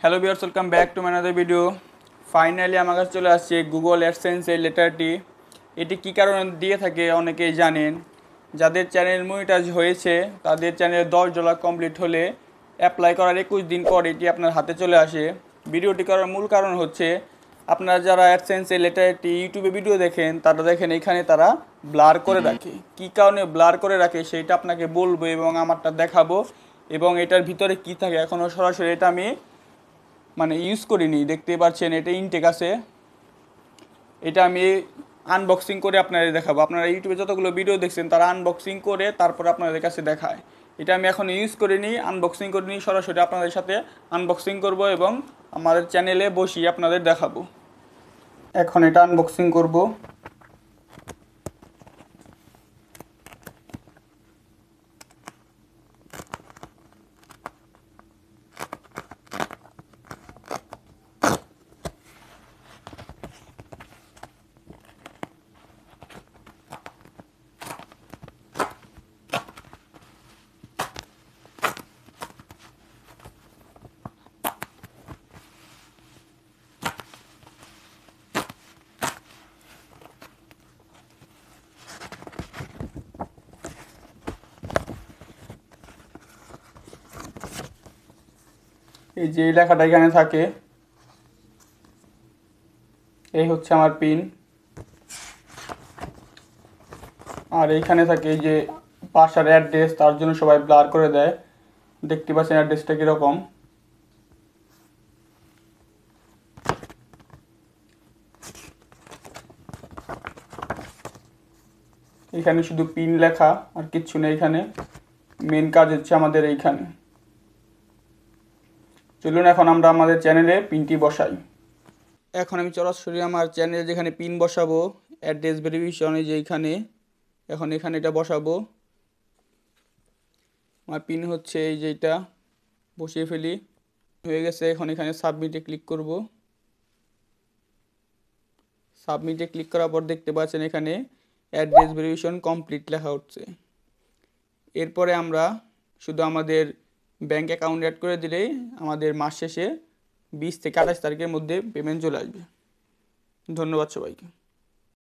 Hello viewers, welcome back to my another video. Finally আমার কাছে চলে আসছে গুগল অ্যাডসেন্স এই লেটারটি। এটি কী কারণে দিয়ে থাকে অনেকেই জানেন। যাদের চ্যানেল মনিটাইজ হয়েছে তাদের চ্যানেল $10 কমপ্লিট হলে অ্যাপ্লাই করার 21 দিন পর এটি আপনার হাতে চলে আসে। ভিডিওটি করার মূল কারণ হচ্ছে আপনারা যারা অ্যাডসেন্স এই লেটারটি ইউটিউবে ভিডিও দেখেন তারা দেখেন এখানে তারা ব্লার করে রাখে। কী কারণে ব্লার করে রাখে সেটা আপনাকে বলবো এবং আমারটা দেখাবো, এবং এটার ভিতরে কি থাকে এখনও সরাসরি এটা আমি ইউজ করিনি। দেখতে পাচ্ছেন এটা ইনটেক আছে। এটা আমি আনবক্সিং করে আপনাদের দেখাবো। আপনারা ইউটিউবে যতগুলো ভিডিও দেখছেন তারা আনবক্সিং করে তারপর আপনাদের কাছে দেখায়। এটা আমি এখন ইউজ করিনি, আনবক্সিং করিনি, সরাসরি আপনাদের সাথে আনবক্সিং করব এবং আমাদের চ্যানেলে বসিয়ে আপনাদের দেখাবো। এখন এটা আনবক্সিং করব। এই যে লেখাটা এখানে থাকে, এই হচ্ছে আমার পিন। আর এইখানে থাকে এই যে বাসার অ্যাড্রেস, তার জন্য সবাই ব্লার করে দেয়। দেখতে পাচ্ছেন অ্যাড্রেসটা কীরকম। এখানে শুধু পিন লেখা আর কিচ্ছু নেই। এখানে মেন কাজ হচ্ছে আমাদের এইখানে। চলুন এখন আমরা আমাদের চ্যানেলে পিনটি বসাই। এখন আমি সরাসরি আমার চ্যানেলে যেখানে পিন বসাবো, অ্যাড্রেস ভেরিফিকেশনে যে এইখানে, এখন এখানে এটা বসাবো। আমার পিন হচ্ছে এই যে এটা, বসিয়ে ফেলি। হয়ে গেছে। এখন এখানে সাবমিটে ক্লিক করব। সাবমিটে ক্লিক করার পর দেখতে পাচ্ছেন এখানে অ্যাড্রেস ভেরিফিকেশন কমপ্লিট লেখা হচ্ছে। এরপরে আমরা শুধু আমাদের ব্যাঙ্ক অ্যাকাউন্ট অ্যাড করে দিলেই আমাদের মাস শেষে 20 থেকে 28 তারিখের মধ্যে পেমেন্ট চলে আসবে। ধন্যবাদ সবাইকে।